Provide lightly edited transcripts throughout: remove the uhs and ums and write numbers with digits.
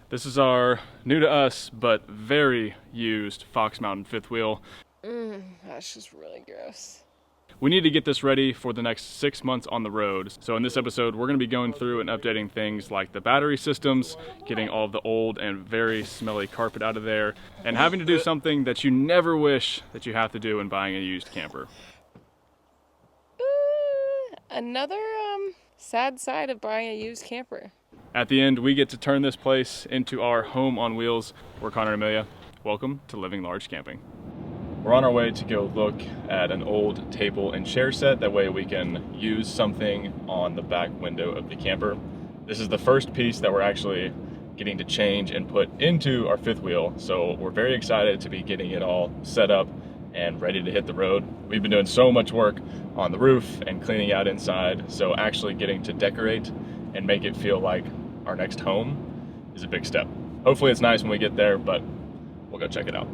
This is our new to us, but very used Fox Mountain fifth wheel. That's just really gross. We need to get this ready for the next 6 months on the road. So in this episode, we're gonna be going through and updating things like the battery systems, getting all of the old and very smelly carpet out of there, and having to do something that you never wish that you have to do when buying a used camper. Another sad side of buying a used camper. At the end, we get to turn this place into our home on wheels. We're Connor and Amelia. Welcome to Living Large Camping. We're on our way to go look at an old table and chair set. That way we can use something on the back window of the camper. This is the first piece that we're actually getting to change and put into our fifth wheel. So we're very excited to be getting it all set up and ready to hit the road. We've been doing so much work on the roof and cleaning out inside. So actually getting to decorate and make it feel like our next home is a big step. Hopefully it's nice when we get there, but we'll go check it out.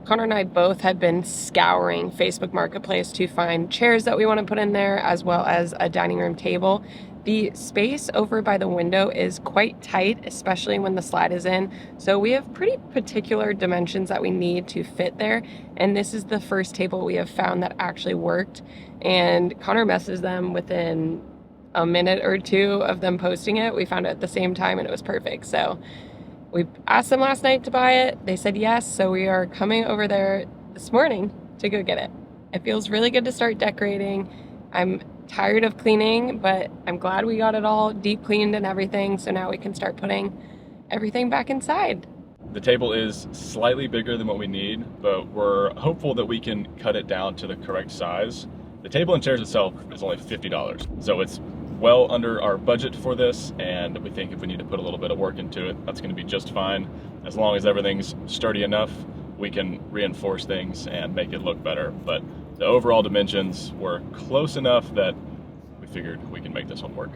Connor and I both had been scouring Facebook Marketplace to find chairs that we want to put in there, as well as a dining room table. The space over by the window is quite tight, especially when the slide is in. So we have pretty particular dimensions that we need to fit there. And this is the first table we have found that actually worked. And Connor messes them within a minute or two of them posting it. We found it at the same time and it was perfect. So we asked them last night to buy it. They said yes, so we are coming over there this morning to go get it. It feels really good to start decorating. I'm tired of cleaning, but I'm glad we got it all deep cleaned and everything, so now we can start putting everything back inside. The table is slightly bigger than what we need, but we're hopeful that we can cut it down to the correct size. The table and chairs itself is only $50, so it's well under our budget for this, and we think if we need to put a little bit of work into it, that's going to be just fine. As long as everything's sturdy enough, we can reinforce things and make it look better. But the overall dimensions were close enough that we figured we can make this one work.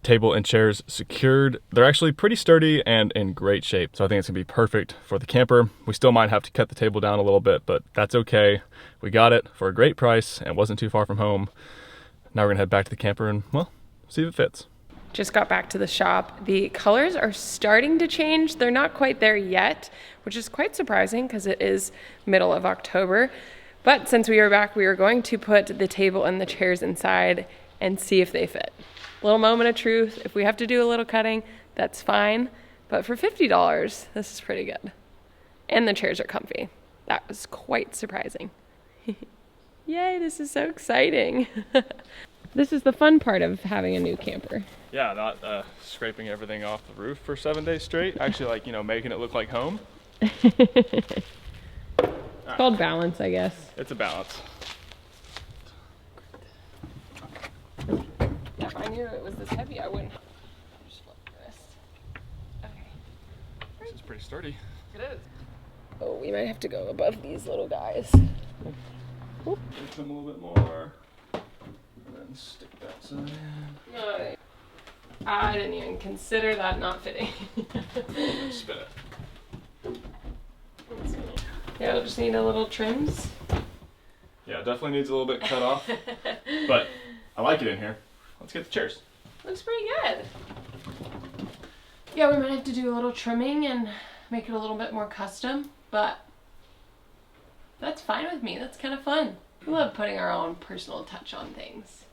Table and chairs secured. They're actually pretty sturdy and in great shape, so I think it's gonna be perfect for the camper. We still might have to cut the table down a little bit, but that's okay. We got it for a great price and wasn't too far from home. Now we're gonna head back to the camper and, well, see if it fits. Just got back to the shop. The colors are starting to change. They're not quite there yet, which is quite surprising because it is middle of October. But since we are back, we are going to put the table and the chairs inside and see if they fit. Little moment of truth. If we have to do a little cutting, that's fine. But for $50, this is pretty good. And the chairs are comfy. That was quite surprising. Yay, this is so exciting. This is the fun part of having a new camper. Yeah, not scraping everything off the roof for 7 days straight. Actually, making it look like home. It's called balance, I guess. It's a balance. Yeah, if I knew it was this heavy, I wouldn't. Just flip this. Okay. This is pretty sturdy. It is. Oh, we might have to go above these little guys. Lift them a little bit more, and then stick that side in. No, I didn't even consider that not fitting. Spin it. Yeah, it'll just need a little trims. Yeah, it definitely needs a little bit cut off, but I like it in here. Let's get the chairs. Looks pretty good. Yeah, we might have to do a little trimming and make it a little bit more custom, but that's fine with me. That's kind of fun. We love putting our own personal touch on things.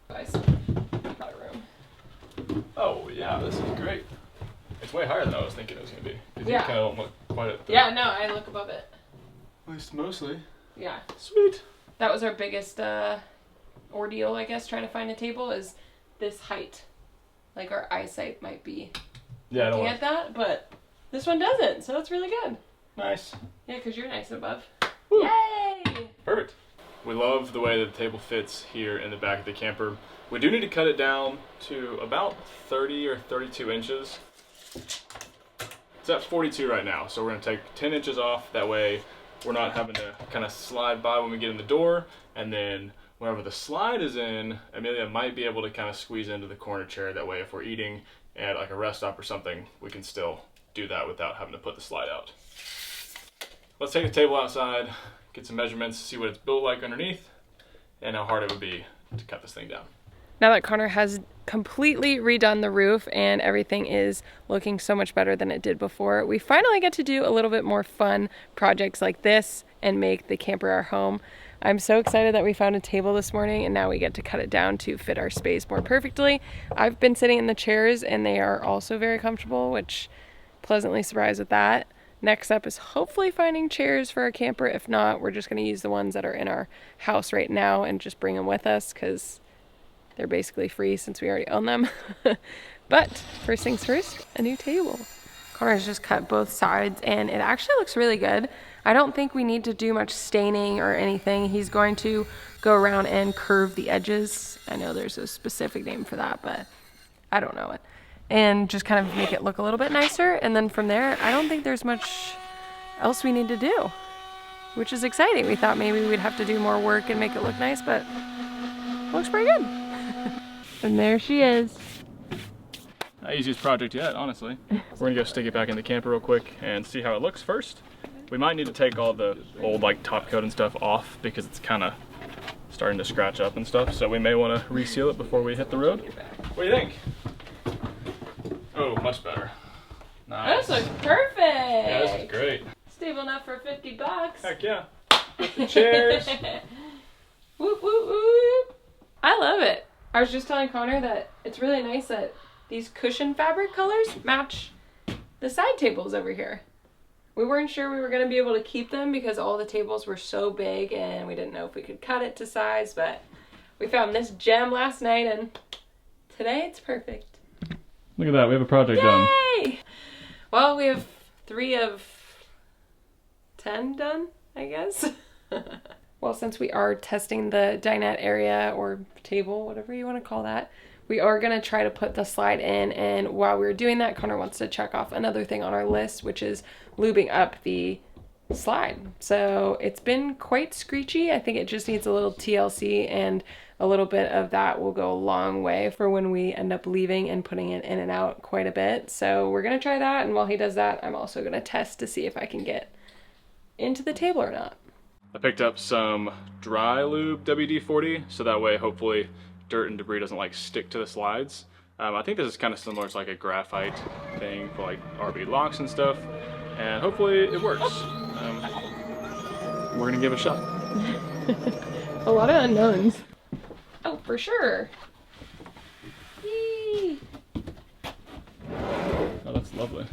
Guys, got a room. Oh yeah, this is great. It's way higher than I was thinking it was gonna be. Yeah. You kind of don't look quite at the... Yeah, no, I look above it. At least mostly. Yeah. Sweet. That was our biggest ordeal, I guess, trying to find a table is this height. Like our eyesight might be Yeah, I don't looking want at that, but this one doesn't, so it's really good. Nice. Yeah, because you're nice above. Woo. Yay! Perfect. We love the way that the table fits here in the back of the camper. We do need to cut it down to about 30 or 32 inches. It's at 42 right now, so we're gonna take 10 inches off. That way we're not having to kind of slide by when we get in the door. And then wherever the slide is in, Amelia might be able to kind of squeeze into the corner chair. That way if we're eating at like a rest stop or something, we can still do that without having to put the slide out. Let's take the table outside, get some measurements, see what it's built like underneath, and how hard it would be to cut this thing down. Now that Connor has completely redone the roof and everything is looking so much better than it did before, we finally get to do a little bit more fun projects like this and make the camper our home. I'm so excited that we found a table this morning and now we get to cut it down to fit our space more perfectly. I've been sitting in the chairs and they are also very comfortable, which pleasantly surprised with that. Next up is hopefully finding chairs for our camper. If not, we're just going to use the ones that are in our house right now and just bring them with us because they're basically free since we already own them. But first things first, a new table. Connor's just cut both sides and it actually looks really good. I don't think we need to do much staining or anything. He's going to go around and curve the edges. I know there's a specific name for that, but I don't know it. And just kind of make it look a little bit nicer. And then from there, I don't think there's much else we need to do, which is exciting. We thought maybe we'd have to do more work and make it look nice, but it looks pretty good. And there she is. Not easiest project yet, honestly. We're gonna go stick it back in the camper real quick and see how it looks first. We might need to take all the old like top coat and stuff off because it's kind of starting to scratch up and stuff. So we may want to reseal it before we hit the road. What do you think? Oh, much better. Nice. This looks perfect. Yeah, this is great. Stable enough for $50. Heck yeah. With the chairs. Whoop, whoop, whoop. I love it. I was just telling Connor that it's really nice that these cushion fabric colors match the side tables over here. We weren't sure we were going to be able to keep them because all the tables were so big and we didn't know if we could cut it to size, but we found this gem last night and today it's perfect. Look at that, we have a project done. Yay! Well, we have 3 of 10 done, I guess. Well, since we are testing the dinette area or table, whatever you want to call that, we are going to try to put the slide in, and while we're doing that, Connor wants to check off another thing on our list, which is lubing up the slide. So it's been quite screechy. I think it just needs a little TLC, and a little bit of that will go a long way for when we end up leaving and putting it in and out quite a bit. So we're going to try that, and while he does that, I'm also going to test to see if I can get into the table or not. I picked up some dry lube WD-40, so that way hopefully dirt and debris doesn't like stick to the slides. I think this is kind of similar to like a graphite thing for like RV locks and stuff, and hopefully it works. We're gonna give it a shot. A lot of unknowns. Oh, for sure. Yee. Oh, that's lovely.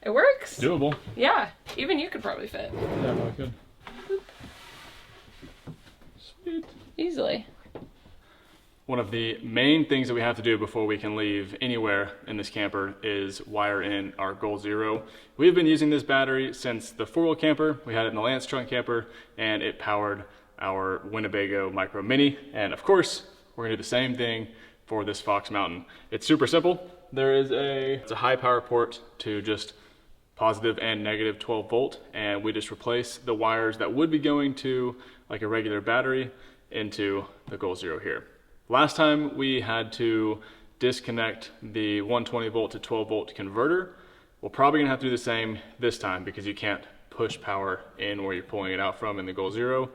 It works. Doable. Yeah, even you could probably fit. Yeah, well, good. Sweet. Easily. One of the main things that we have to do before we can leave anywhere in this camper is wire in our Goal Zero. We've been using this battery since the 4-wheel camper. We had it in the Lance trunk camper and it powered our Winnebago Micro Mini. And of course, we're gonna do the same thing for this Fox Mountain. It's super simple. There is it's a high power port to just positive and negative 12 volt. And we just replace the wires that would be going to like a regular battery into the Goal Zero here. Last time we had to disconnect the 120 volt to 12 volt converter. We're probably gonna have to do the same this time because you can't push power in where you're pulling it out from in the Goal Zero.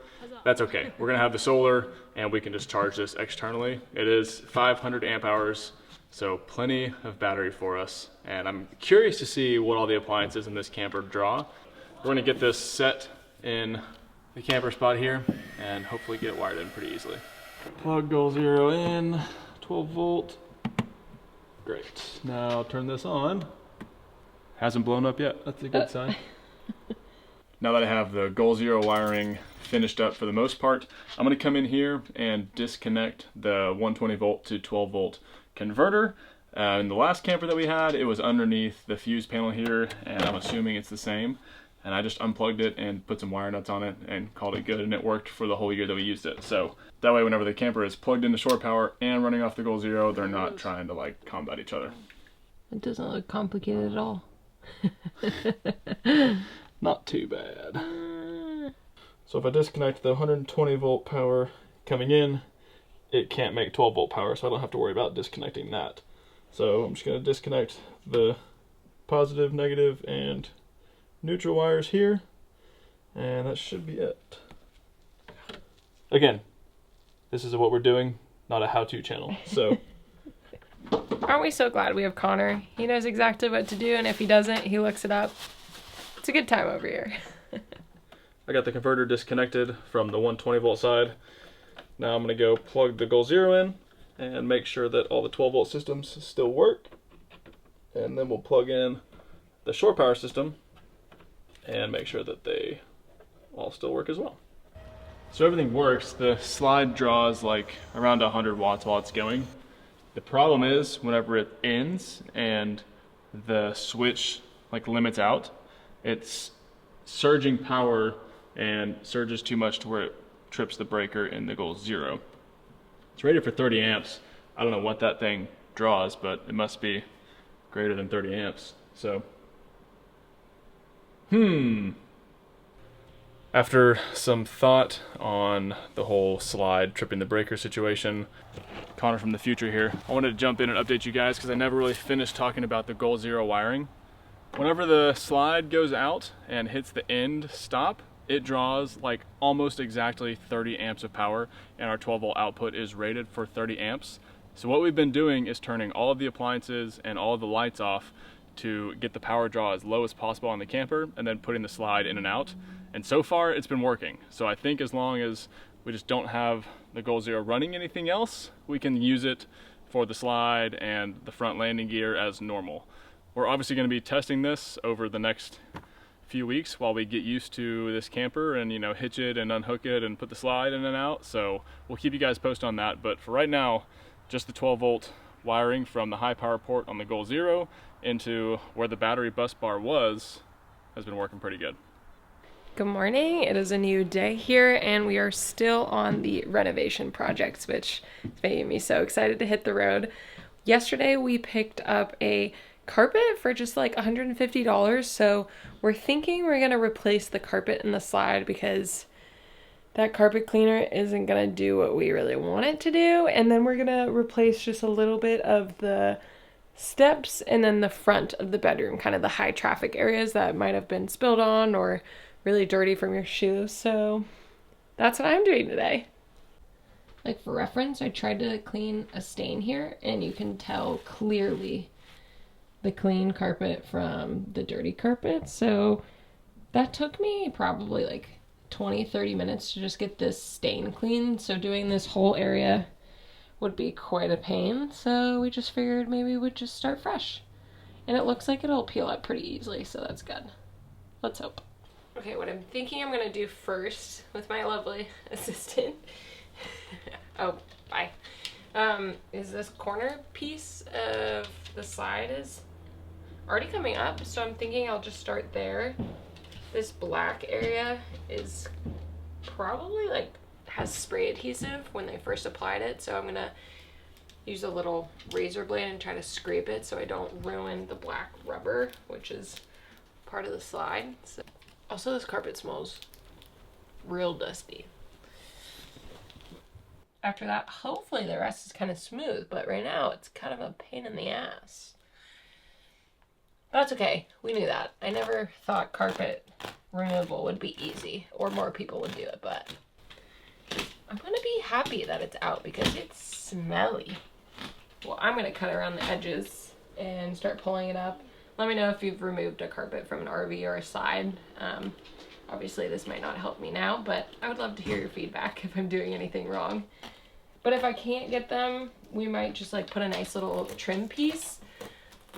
That's okay. We're gonna have the solar and we can just charge this externally. It is 500 amp hours, so plenty of battery for us. And I'm curious to see what all the appliances in this camper draw. We're gonna get this set in the camper spot here and hopefully get it wired in pretty easily. Plug Goal Zero in, 12 volt. Great. Now turn this on. Hasn't blown up yet. That's a good sign. Now that I have the Goal Zero wiring finished up for the most part, I'm gonna come in here and disconnect the 120 volt to 12 volt converter. In the last camper that we had, it was underneath the fuse panel here, and I'm assuming it's the same. And I just unplugged it and put some wire nuts on it and called it good, and it worked for the whole year that we used it. So that way whenever the camper is plugged into shore power and running off the Goal Zero, they're not trying to like combat each other. It doesn't look complicated at all. Not too bad. So if I disconnect the 120 volt power coming in, it can't make 12 volt power, so I don't have to worry about disconnecting that. So I'm just gonna disconnect the positive, negative, and neutral wires here, and that should be it. Again, this is what we're doing not a how-to channel. So Aren't we so glad we have Connor? He knows exactly what to do, and if he doesn't, he looks it up. It's a good time over here. I got the converter disconnected from the 120 volt side. Now I'm going to go plug the Goal Zero in and make sure that all the 12 volt systems still work. And then we'll plug in the shore power system and make sure that they all still work as well. So everything works. The slide draws like around 100 watts while it's going. The problem is whenever it ends and the switch like limits out, it's surging power and surges too much to where it trips the breaker in the Goal Zero. It's rated for 30 amps. I don't know what that thing draws, but it must be greater than 30 amps. So, After some thought on the whole slide tripping the breaker situation, Connor from the future here, I wanted to jump in and update you guys because I never really finished talking about the Goal Zero wiring. Whenever the slide goes out and hits the end stop, it draws like almost exactly 30 amps of power, and our 12 volt output is rated for 30 amps. So what we've been doing is turning all of the appliances and all of the lights off to get the power draw as low as possible on the camper, and then putting the slide in and out. And so far it's been working. So I think as long as we just don't have the Goal Zero running anything else, we can use it for the slide and the front landing gear as normal. We're obviously going to be testing this over the next few weeks while we get used to this camper and, you know, hitch it and unhook it and put the slide in and out. So we'll keep you guys posted on that. But for right now, just the 12 volt wiring from the high power port on the Goal Zero into where the battery bus bar was has been working pretty good. Good morning. It is a new day here, and we are still on the renovation projects, which is making me so excited to hit the road. Yesterday, we picked up a carpet for just like $150, so we're thinking we're going to replace the carpet in the slide because that carpet cleaner isn't going to do what we really want it to do, and then we're going to replace just a little bit of the steps and then the front of the bedroom, kind of the high traffic areas that might have been spilled on or really dirty from your shoes. So that's what I'm doing today. Like for reference, I tried to clean a stain here, and you can tell clearly the clean carpet from the dirty carpet. So that took me probably like 20-30 minutes to just get this stain clean. So doing this whole area would be quite a pain. So we just figured maybe we'd just start fresh. And it looks like it'll peel up pretty easily, so that's good. Let's hope. Okay, what I'm thinking I'm gonna do first with my lovely assistant, oh, bye, is this corner piece of the slide is already coming up, so I'm thinking I'll just start there. This black area is probably like has spray adhesive when they first applied it, so I'm gonna use a little razor blade and try to scrape it so I don't ruin the black rubber, which is part of the slide. So. Also, this carpet smells real dusty. After that, hopefully the rest is kind of smooth, but right now it's kind of a pain in the ass. That's okay, we knew that. I never thought carpet removal would be easy, or more people would do it, but I'm gonna be happy that it's out because it's smelly. Well, I'm gonna cut around the edges and start pulling it up. Let me know if you've removed a carpet from an RV or a slide. Obviously this might not help me now, but I would love to hear your feedback if I'm doing anything wrong. But if I can't get them, we might just like put a nice little trim piece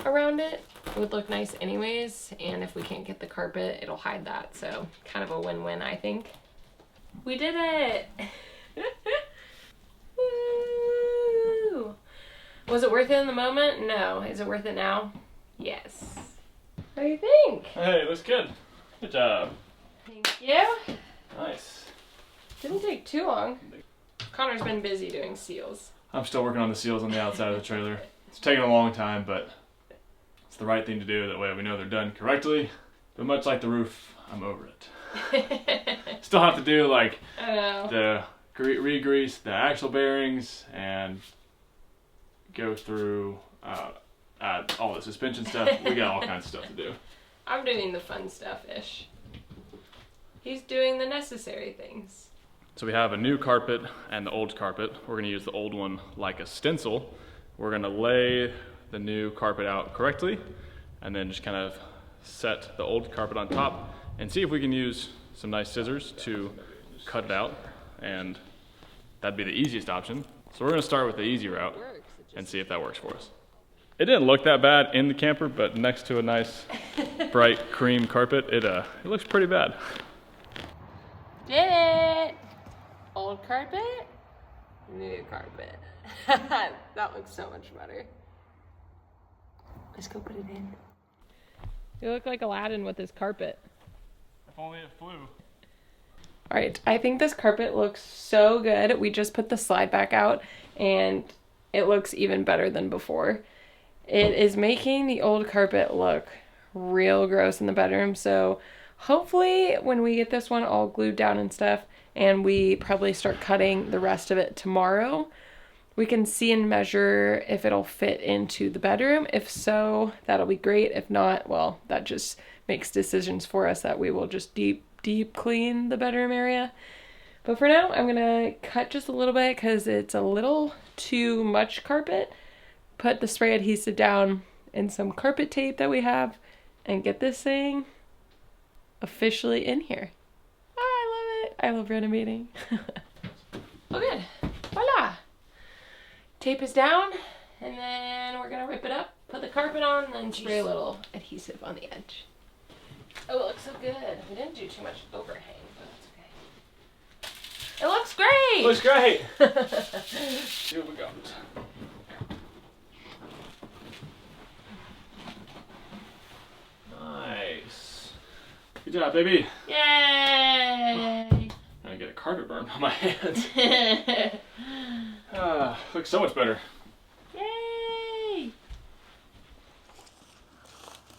around it. It would look nice anyways, and if we can't get the carpet, it'll hide that. So kind of a win-win, I think. We did it! Woo! Was it worth it in the moment? No. Is it worth it now? Yes. What do you think? Hey, looks good. Good job. Thank you. Nice. Didn't take too long. Connor's been busy doing seals. I'm still working on the seals on the outside of the trailer. It's taken a long time, but it's the right thing to do. That way we know they're done correctly. But much like the roof, I'm over it. Still have to do like the re-grease the axle bearings and go through all the suspension stuff. We got all kinds of stuff to do. I'm doing the fun stuff-ish. He's doing the necessary things. So we have a new carpet and the old carpet. We're gonna use the old one like a stencil. We're gonna lay the new carpet out correctly and then just kind of set the old carpet on top and see if we can use some nice scissors to cut it out, and that'd be the easiest option. So we're gonna start with the easy route and see if that works for us. It didn't look that bad in the camper, but next to a nice bright cream carpet, it looks pretty bad. Did it! Old carpet, new carpet. That looks so much better. Let's go put it in. You look like Aladdin with his carpet. If only it flew. All right, I think this carpet looks so good. We just put the slide back out and it looks even better than before. It is making the old carpet look real gross in the bedroom. So hopefully when we get this one all glued down and stuff, and we probably start cutting the rest of it tomorrow, we can see and measure if it'll fit into the bedroom. If so, that'll be great. If not, well, that just makes decisions for us that we will just deep clean the bedroom area. But for now, I'm gonna cut just a little bit because it's a little too much carpet. Put the spray adhesive down and some carpet tape that we have and get this thing officially in here. Oh, I love it. I love renovating. Oh, good. Voila. Tape is down, and then we're gonna rip it up, put the carpet on, and then spray a little adhesive on the edge. Oh, it looks so good. We didn't do too much overhang, but that's okay. It looks great! Looks great! Here we go. Nice. Good job, baby. Yay! I'm gonna get a carpet burn on my hands. Looks so much better. Yay!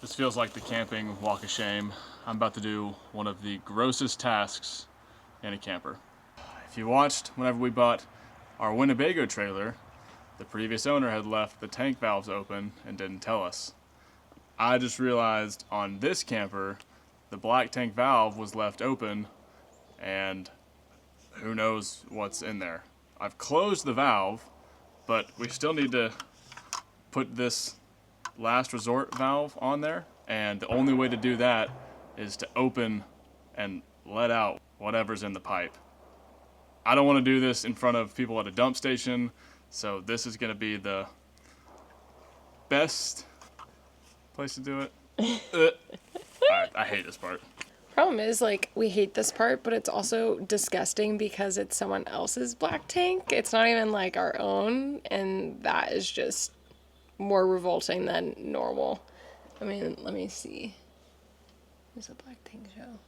This feels like the camping walk of shame. I'm about to do one of the grossest tasks in a camper. If you watched whenever we bought our Winnebago trailer, the previous owner had left the tank valves open and didn't tell us. I just realized on this camper, the black tank valve was left open and who knows what's in there. I've closed the valve, but we still need to put this last resort valve on there, and the only way to do that is to open and let out whatever's in the pipe. I don't want to do this in front of people at a dump station, so this is going to be the best place to do it. Alright, I hate this part. Problem is, like, we hate this part, but it's also disgusting because it's someone else's black tank. It's not even like our own, and that is just more revolting than normal. I mean, let me see. There's a black tank show.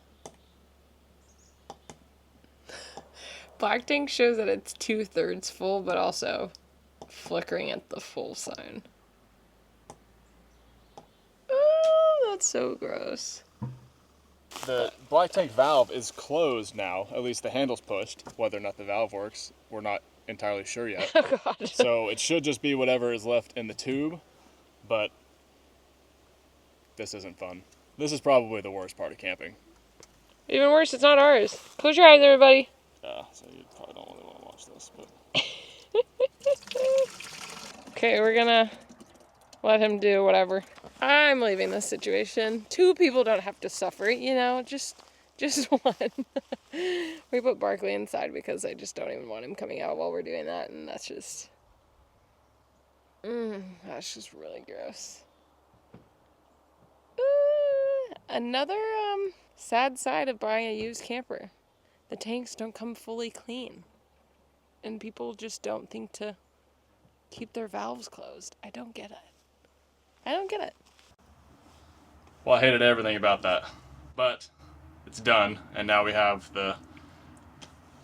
Black tank shows that it's 2/3 full, but also flickering at the full sign. Oh, that's so gross. The black tank valve is closed now, at least the handle's pushed. Whether or not the valve works, we're not entirely sure yet. Oh, God. So it should just be whatever is left in the tube, but this isn't fun. This is probably the worst part of camping. Even worse, it's not ours. Close your eyes, everybody. Yeah, so you probably don't really want to watch this, but... Okay, we're gonna let him do whatever. I'm leaving this situation. 2 people don't have to suffer, you know, just one. We put Barkley inside because I just don't even want him coming out while we're doing that, and that's just really gross. Another sad side of buying a used camper. The tanks don't come fully clean, and people just don't think to keep their valves closed. I don't get it. Well, I hated everything about that, but it's done, and now we have the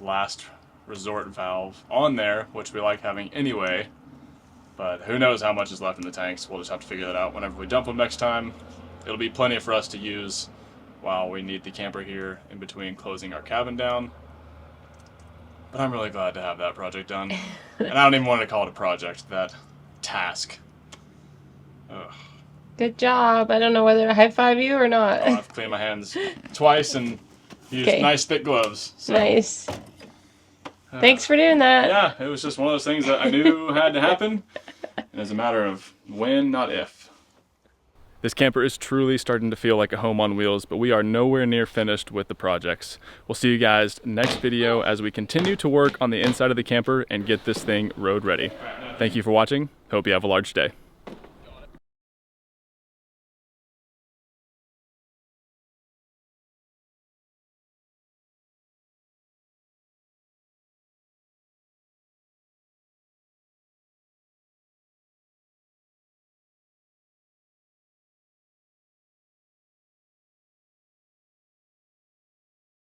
last resort valve on there, which we like having anyway, but who knows how much is left in the tanks. We'll just have to figure that out whenever we dump them next time. It'll be plenty for us to use while we need the camper here in between closing our cabin down. But I'm really glad to have that project done. And I don't even want to call it a project, that task. Ugh. Good job. I don't know whether to high five you or not. I've cleaned my hands twice and used Okay. nice thick gloves. So. Nice. Thanks for doing that. Yeah, it was just one of those things that I knew had to happen. And it's a matter of when, not if. This camper is truly starting to feel like a home on wheels, but we are nowhere near finished with the projects. We'll see you guys next video as we continue to work on the inside of the camper and get this thing road ready. Thank you for watching. Hope you have a large day.